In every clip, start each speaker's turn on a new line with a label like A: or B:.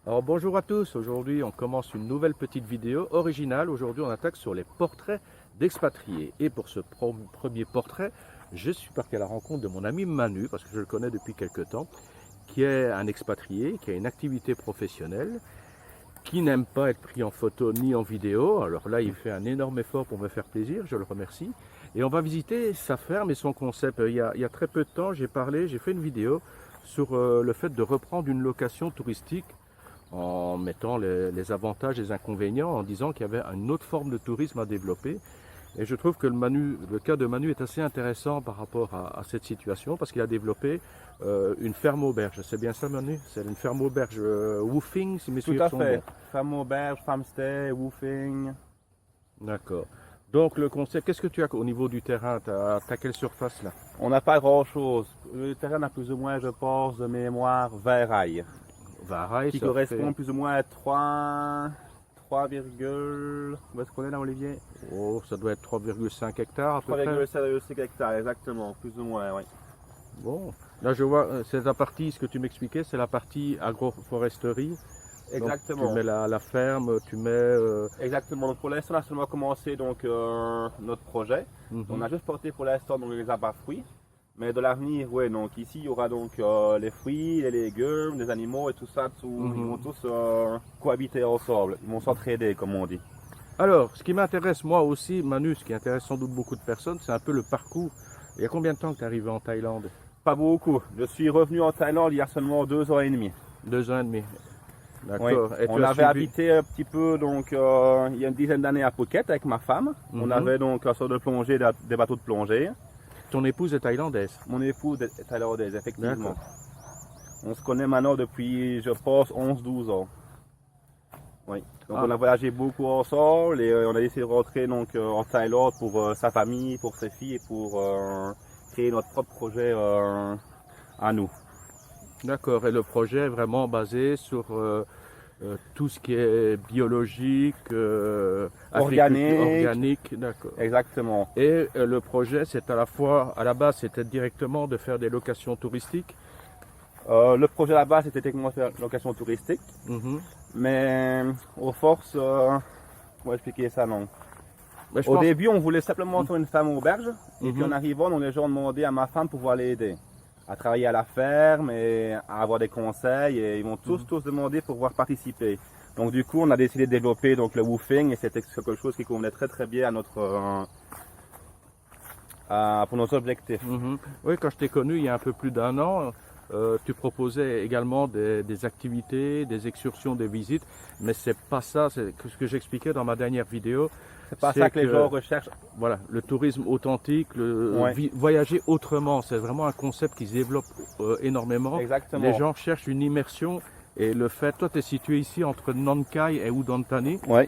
A: Alors bonjour à tous, aujourd'hui on commence une nouvelle petite vidéo originale. Aujourd'hui on attaque sur les portraits d'expatriés. Et pour ce premier portrait, je suis parti à la rencontre de mon ami Manu, parce que je le connais depuis quelques temps, qui est un expatrié, qui a une activité professionnelle, qui n'aime pas être pris en photo ni en vidéo. Alors là il fait un énorme effort pour me faire plaisir, je le remercie. Et on va visiter sa ferme et son concept. Il y a très peu de temps j'ai fait une vidéo sur le fait de reprendre une location touristique en mettant les avantages et les inconvénients, en disant qu'il y avait une autre forme de tourisme à développer. Et je trouve que le cas de Manu est assez intéressant par rapport à cette situation, parce qu'il a développé une ferme auberge. C'est bien ça, Manu? C'est une ferme auberge woofing, si mes
B: Tout
A: souvenirs
B: à
A: sont
B: fait.
A: bons.
B: Ferme auberge, farmstay, woofing.
A: D'accord. Donc le concept, qu'est-ce que tu as au niveau du terrain? Tu as quelle surface là?
B: On n'a pas grand-chose. Le terrain a plus ou moins, je pense, de mémoire, 20 rails.
A: Varaille,
B: Qui
A: ça
B: correspond
A: fait...
B: plus ou moins à 3, où est-ce qu'on est là, Olivier?
A: Oh, ça doit être 3,5 hectares à peu près.
B: 3,5 hectares, exactement, plus ou moins, oui.
A: Bon, là je vois, c'est la partie, ce que tu m'expliquais, c'est la partie agroforesterie.
B: Exactement.
A: Donc, tu mets la ferme, tu mets...
B: Exactement. Donc pour l'instant, on a seulement commencé notre projet. On a juste porté pour l'instant donc les abats fruits. Mais de l'avenir, ouais, donc ici il y aura donc les fruits, les légumes, les animaux et tout ça, ils vont tous cohabiter ensemble, ils vont s'entraider comme on dit.
A: Alors, ce qui m'intéresse moi aussi, Manu, ce qui intéresse sans doute beaucoup de personnes, c'est un peu le parcours. Il y a combien de temps que tu es arrivé en Thaïlande?
B: Pas beaucoup, je suis revenu en Thaïlande il y a seulement 2 ans et demi.
A: 2 ans et demi.
B: Oui.
A: D'accord. Et
B: On
A: tu as
B: avait
A: suivi...
B: habité un petit peu donc il y a une dizaine d'années à Phuket avec ma femme. On avait donc un sort de plongée, des bateaux de plongée.
A: Ton épouse est thaïlandaise?
B: Mon épouse est thaïlandaise, effectivement. On se connaît maintenant depuis, je pense, 11-12 ans. Oui. Donc on a voyagé beaucoup ensemble et on a décidé de rentrer donc, en Thaïlande pour sa famille, pour ses filles et pour créer notre propre projet à nous.
A: D'accord. Et le projet est vraiment basé sur tout ce qui est biologique, organique, d'accord.
B: Exactement.
A: Et le projet, c'est à la fois, à la base, c'était directement de faire des locations touristiques.
B: Le projet à la base était techniquement faire location touristique, mais aux forces, comment expliquer ça, non? Au début, on voulait simplement faire une ferme auberge, et puis en arrivant, donc, les gens ont demandé à ma femme de pouvoir l'aider à travailler à la ferme et à avoir des conseils, et ils m'ont tous demandé pour pouvoir participer. Donc du coup, on a décidé de développer donc, le woofing, et c'était quelque chose qui convenait très bien à notre, pour nos objectifs.
A: Oui, quand je t'ai connu il y a un peu plus d'1 an, tu proposais également des activités, des excursions, des visites, mais c'est pas ça, c'est ce que j'expliquais dans ma dernière vidéo.
B: C'est pas ça que les gens recherchent.
A: Voilà, le tourisme authentique, voyager autrement, c'est vraiment un concept qui se développe énormément.
B: Exactement.
A: Les gens cherchent une immersion, et le fait, toi tu es situé ici entre Nong Khai et Udon Thani.
B: Oui.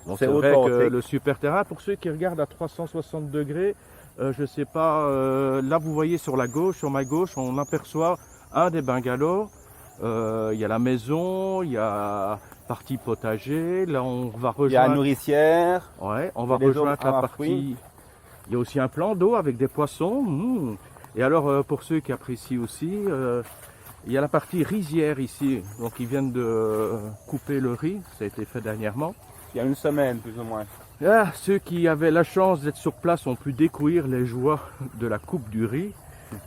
A: Donc c'est vrai que le super terrain, pour ceux qui regardent à 360 degrés, je sais pas, là vous voyez sur la gauche, sur ma gauche, on aperçoit un des bungalows. Il y a la maison, il y a partie potager. Là, on va rejoindre.
B: Il y a la nourricière.
A: Ouais, on va rejoindre la partie. Il y a aussi un plan d'eau avec des poissons. Et alors, pour ceux qui apprécient aussi, il y a la partie rizière ici. Donc, ils viennent de couper le riz. Ça a été fait dernièrement.
B: Il y a une semaine, plus ou moins.
A: Ah, ceux qui avaient la chance d'être sur place ont pu découvrir les joies de la coupe du riz,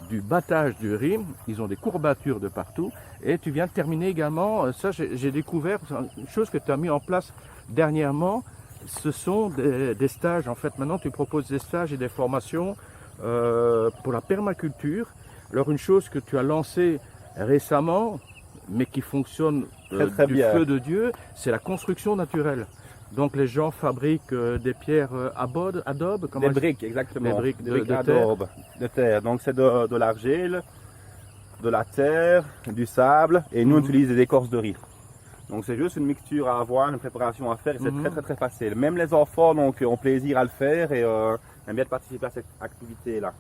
A: du battage du riz. Ils ont des courbatures de partout. Et tu viens de terminer également, ça j'ai découvert, une chose que tu as mis en place dernièrement, ce sont des stages. En fait, maintenant tu proposes des stages et des formations pour la permaculture. Alors une chose que tu as lancée récemment, mais qui fonctionne
B: très
A: du
B: bien.
A: feu de Dieu, c'est la construction naturelle. Donc les gens fabriquent des pierres adobe,
B: des briques, exactement.
A: Des briques
B: de terre. Donc c'est de l'argile, de la terre, du sable, et nous on utilise des écorces de riz. Donc c'est juste une mixture à avoir, une préparation à faire, et c'est très facile. Même les enfants donc, ont plaisir à le faire et aiment bien participer à cette activité-là.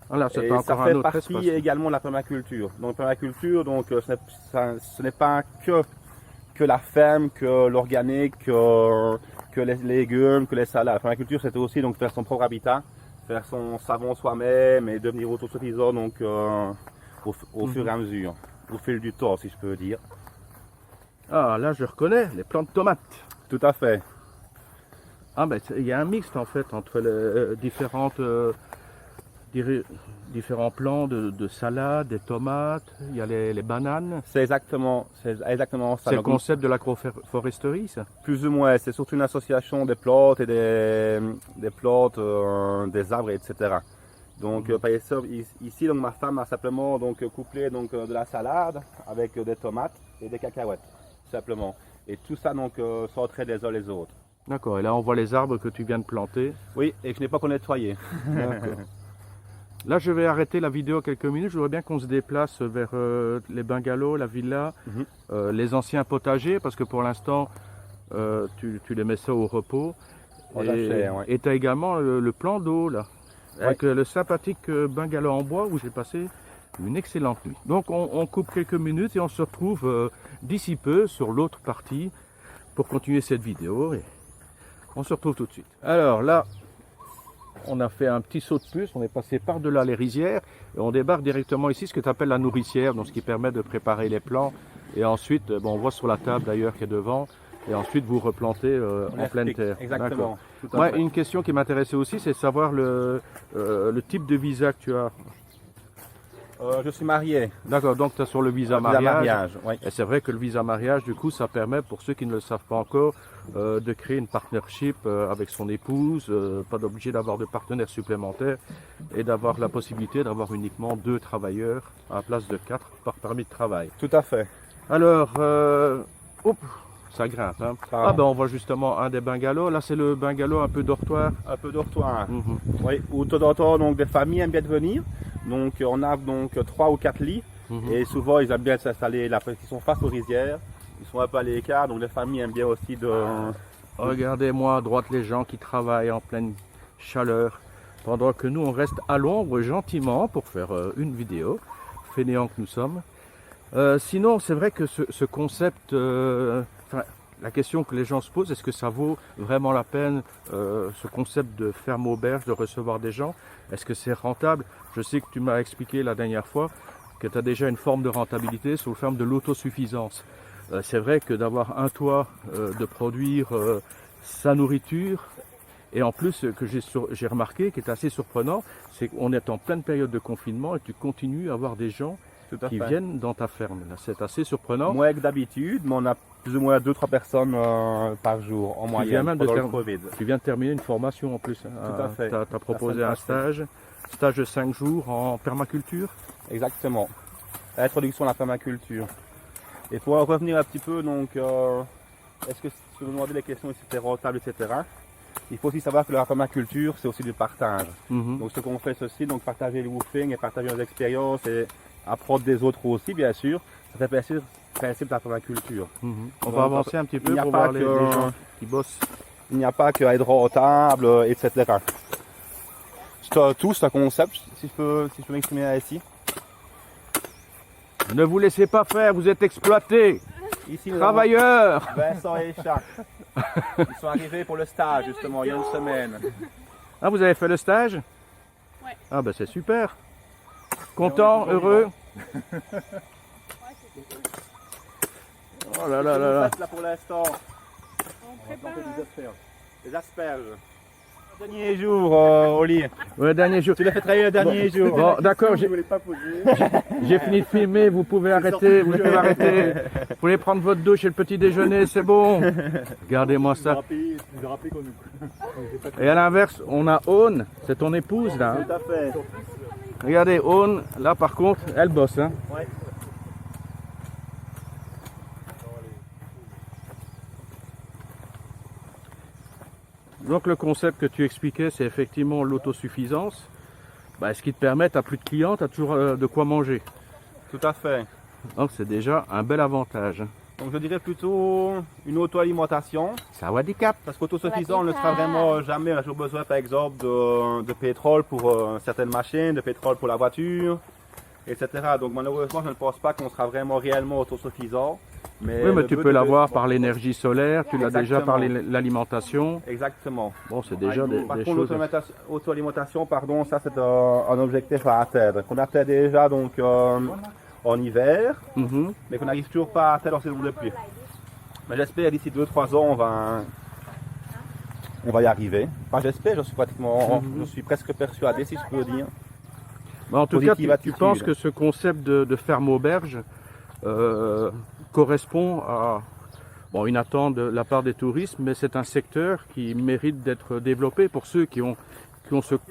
A: Voilà,
B: et ça fait partie également de la permaculture. Donc permaculture, donc, ce n'est pas que la ferme, que l'organique, que les légumes, que les salades. La permaculture, c'est aussi donc faire son propre habitat, faire son savon soi-même et devenir autosuffisant donc au fur et à mesure, au fil du temps, si je peux dire.
A: Ah, là, je reconnais les plants de tomates.
B: Tout à fait.
A: Ah, ben, il y a un mixte, en fait, entre les différents plants de salade, des tomates, il y a les bananes.
B: C'est exactement ça.
A: C'est le concept de l'agroforesterie, ça?
B: Plus ou moins, c'est surtout une association des plantes et des plantes, des arbres, etc. Donc, par exemple, ici, donc, ma femme a simplement donc, couplé donc, de la salade avec des tomates et des cacahuètes, simplement. Et tout ça donc, s'entraide les uns les autres.
A: D'accord, et là on voit les arbres que tu viens de planter.
B: Oui, et que je n'ai pas encore nettoyé.
A: D'accord. Là, je vais arrêter la vidéo quelques minutes. Je voudrais bien qu'on se déplace vers les bungalows, la villa, les anciens potagers, parce que pour l'instant, tu les mets ça au repos. Et tu as également le plan d'eau, là, avec le sympathique bungalow en bois où j'ai passé une excellente nuit. Donc, on coupe quelques minutes et on se retrouve d'ici peu sur l'autre partie pour continuer cette vidéo. Et on se retrouve tout de suite. Alors là, on a fait un petit saut de puce, on est passé par-delà les rizières et on débarque directement ici, ce que tu appelles la nourricière, donc ce qui permet de préparer les plants. Et ensuite, bon, on voit sur la table d'ailleurs qui est devant, et ensuite vous replantez en pleine terre.
B: Exactement.
A: Moi, une question qui m'intéressait aussi, c'est de savoir le type de visa que tu as.
B: Je suis marié.
A: D'accord, donc tu as sur le visa mariage.
B: Oui.
A: Et c'est vrai que le visa mariage, du coup, ça permet, pour ceux qui ne le savent pas encore, de créer une partnership avec son épouse, pas d'obligé d'avoir de partenaires supplémentaires et d'avoir la possibilité d'avoir uniquement 2 travailleurs à la place de 4 par permis de travail.
B: Tout à fait.
A: Alors, ça grimpe. Hein. Ah ben on voit justement un des bungalows. Là c'est le bungalow un peu dortoir.
B: Un peu dortoir. Oui, où de temps en temps donc des familles aiment bien venir. Donc on a donc 3 ou 4 lits et souvent ils aiment bien s'installer là parce qu'ils sont face aux rizières. Ils sont un peu à l'écart, donc les familles aiment bien aussi de...
A: Regardez-moi à droite les gens qui travaillent en pleine chaleur pendant que nous on reste à l'ombre gentiment pour faire une vidéo, fainéants que nous sommes. Sinon c'est vrai que ce concept, la question que les gens se posent, est-ce que ça vaut vraiment la peine ce concept de ferme auberge, de recevoir des gens? Est-ce que c'est rentable? Je sais que tu m'as expliqué la dernière fois que tu as déjà une forme de rentabilité sur le ferme de l'autosuffisance. C'est vrai que d'avoir un toit, de produire sa nourriture, et en plus, ce que j'ai remarqué, qui est assez surprenant, c'est qu'on est en pleine période de confinement et tu continues à avoir des gens qui viennent dans ta ferme. C'est assez surprenant.
B: Moins que d'habitude, mais on a plus ou moins 2-3 personnes par jour en moyenne pendant le Covid.
A: Tu viens de terminer une formation en plus.
B: Tout à fait.
A: Tu as proposé un stage de 5 jours en permaculture.
B: Exactement. Introduction à la permaculture. Et pour en revenir un petit peu, donc, est-ce que si vous me demandez les questions si c'était rentable, etc. Il faut aussi savoir que la permaculture, c'est aussi du partage. Donc ce qu'on fait, ceci, donc partager le woofing et partager nos expériences et apprendre des autres aussi, bien sûr. Ça fait le principe de la permaculture.
A: On va avancer un petit peu pour voir les gens qui bossent.
B: Il n'y a pas qu'à être rentable, etc. Tout, c'est un concept, si je peux m'exprimer ainsi.
A: Ne vous laissez pas faire, vous êtes exploités. Ici, travailleurs.
B: Vincent et Jacques. Ils sont arrivés pour le stage, justement, il y a une semaine.
A: Ah, vous avez fait le stage?
C: Oui.
A: Ah, ben c'est super. Content, heureux? Oh là là là là.
B: Là pour l'instant,
C: On prépare
B: des asperges. Le dernier jour, Oli.
A: Le dernier jour.
B: Tu l'as fait travailler le dernier jour.
A: Bon, d'accord, j'ai fini de filmer, vous pouvez arrêter, vous pouvez prendre votre douche et le petit déjeuner, c'est bon. Regardez-moi ça. Et à l'inverse, on a Aune, c'est ton épouse là. Hein.
B: Tout à fait.
A: Regardez, Aune, là par contre, elle bosse. Hein.
B: Ouais.
A: Donc le concept que tu expliquais, c'est effectivement l'autosuffisance. Ce qui te permet, tu n'as plus de clients, tu as toujours de quoi manger.
B: Tout à fait.
A: Donc c'est déjà un bel avantage.
B: Donc je dirais plutôt une auto-alimentation.
A: Sawadee-cap.
B: Parce qu'autosuffisant, on ne le sera vraiment jamais. On a toujours besoin par exemple de pétrole pour certaines machines, de pétrole pour la voiture, etc. Donc malheureusement, je ne pense pas qu'on sera vraiment réellement autosuffisant.
A: Oui, mais tu peux l'avoir par l'énergie solaire, tu l'as déjà par l'alimentation.
B: Exactement.
A: Bon, c'est déjà des
B: par
A: choses.
B: Contre, l'auto-alimentation, pardon, ça c'est un objectif à atteindre. Qu'on atteint déjà donc en hiver, mais qu'on n'arrive toujours pas à atteindre en saison de pluie. Mais j'espère d'ici 2-3 ans, on va y arriver. Enfin, j'espère, je suis presque persuadé, si je peux dire.
A: Bah, en tout cas, tu penses que ce concept de ferme auberge correspond à une attente de la part des touristes, mais c'est un secteur qui mérite d'être développé pour ceux qui ont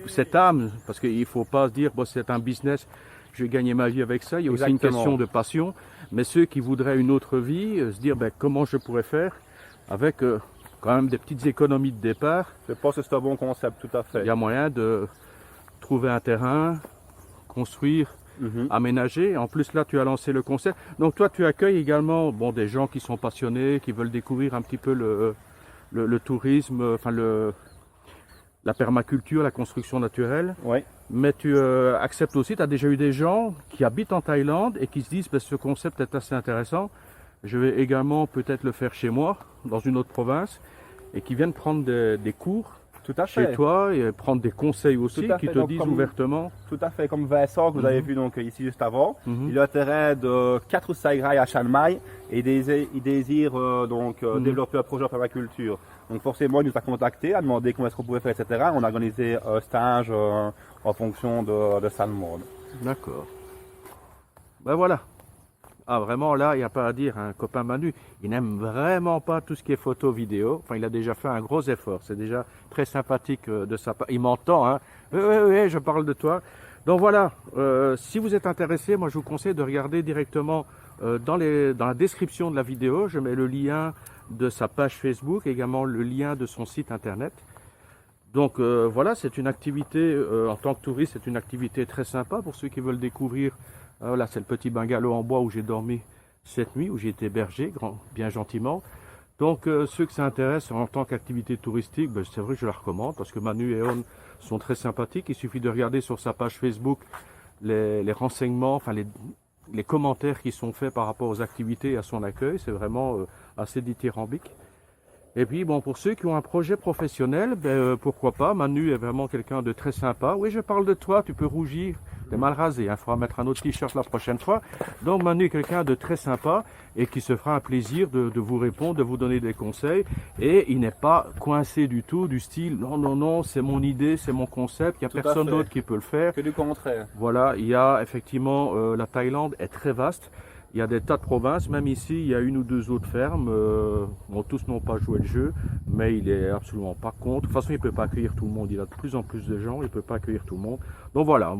A: cette âme, parce qu'il ne faut pas se dire bon, c'est un business, je vais gagner ma vie avec ça. Il y a aussi une question de passion, mais ceux qui voudraient une autre vie, se dire comment je pourrais faire avec quand même des petites économies de départ.
B: Je pense que c'est un bon concept, tout à fait.
A: Il y a moyen de trouver un terrain, construire, aménager. En plus, là, tu as lancé le concept. Donc, toi, tu accueilles également des gens qui sont passionnés, qui veulent découvrir un petit peu le tourisme, enfin la permaculture, la construction naturelle.
B: Oui.
A: Mais tu acceptes aussi, tu as déjà eu des gens qui habitent en Thaïlande et qui se disent ce concept est assez intéressant. Je vais également peut-être le faire chez moi, dans une autre province, et qui viennent prendre des cours.
B: Tout à fait.
A: Chez toi et prendre des conseils aussi qui te disent ouvertement.
B: Tout à fait, comme Vincent que vous avez vu donc ici juste avant. Il a un terrain de 4 ou 5 rails à Chiang Mai et il désire développer un projet en permaculture. Donc forcément il nous a contacté, a demandé comment est-ce qu'on pouvait faire, etc. On a organisé un stage en fonction de sa demande.
A: D'accord. Ben voilà. Ah vraiment là, il n'y a pas à dire, un copain Manu, il n'aime vraiment pas tout ce qui est photo, vidéo. Enfin, il a déjà fait un gros effort. C'est déjà très sympathique de sa part. Il m'entend, hein. Oui, je parle de toi. Donc voilà, si vous êtes intéressé, moi je vous conseille de regarder directement dans la description de la vidéo. Je mets le lien de sa page Facebook, également le lien de son site internet. Donc voilà, c'est une activité, en tant que touriste, c'est une activité très sympa pour ceux qui veulent découvrir. Là, c'est le petit bungalow en bois où j'ai dormi cette nuit, où j'ai été hébergé, bien gentiment. Donc, ceux que ça intéresse en tant qu'activité touristique, c'est vrai que je la recommande parce que Manu et On sont très sympathiques. Il suffit de regarder sur sa page Facebook les renseignements, enfin les commentaires qui sont faits par rapport aux activités et à son accueil. C'est vraiment assez dithyrambique. Et puis, pour ceux qui ont un projet professionnel, pourquoi pas. Manu est vraiment quelqu'un de très sympa. Oui, je parle de toi, tu peux rougir. T'es mal rasé, il faudra mettre un autre t-shirt la prochaine fois. Donc Manu est quelqu'un de très sympa et qui se fera un plaisir de vous répondre, de vous donner des conseils. Et il n'est pas coincé du tout, du style non, c'est mon idée, c'est mon concept, il n'y a personne d'autre qui peut le faire.
B: Que du contraire.
A: Voilà, il y a effectivement, la Thaïlande est très vaste. Il y a des tas de provinces, même ici, il y a une ou deux autres fermes. Tous n'ont pas joué le jeu, mais il est absolument pas contre. De toute façon, il ne peut pas accueillir tout le monde. Il a de plus en plus de gens, il ne peut pas accueillir tout le monde. Donc voilà.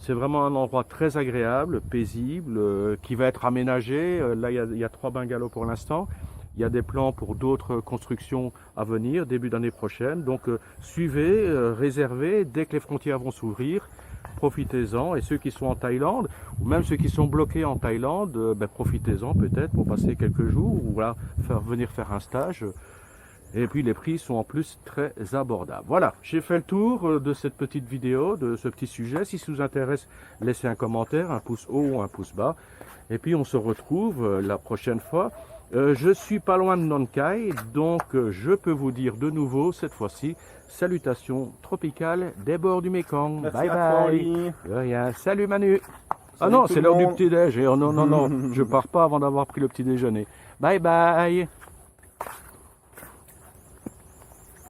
A: C'est vraiment un endroit très agréable, paisible, qui va être aménagé. Là, il y a 3 bungalows pour l'instant. Il y a des plans pour d'autres constructions à venir, début d'année prochaine. Donc, suivez, réservez, dès que les frontières vont s'ouvrir, profitez-en. Et ceux qui sont en Thaïlande, ou même ceux qui sont bloqués en Thaïlande, profitez-en peut-être pour passer quelques jours, ou voilà, venir faire un stage. Et puis les prix sont en plus très abordables. Voilà, j'ai fait le tour de cette petite vidéo, de ce petit sujet. Si ça vous intéresse, laissez un commentaire, un pouce haut ou un pouce bas. Et puis on se retrouve la prochaine fois. Je suis pas loin de Nong Khai, donc je peux vous dire de nouveau, cette fois-ci, salutations tropicales des bords du Mekong.
B: Merci
A: bye
B: à
A: bye. De rien. Salut Manu.
B: Salut
A: Non,
B: tout
A: c'est
B: le
A: l'heure du
B: monde.
A: petit-déj. Non, je pars pas avant d'avoir pris le petit déjeuner. Bye bye.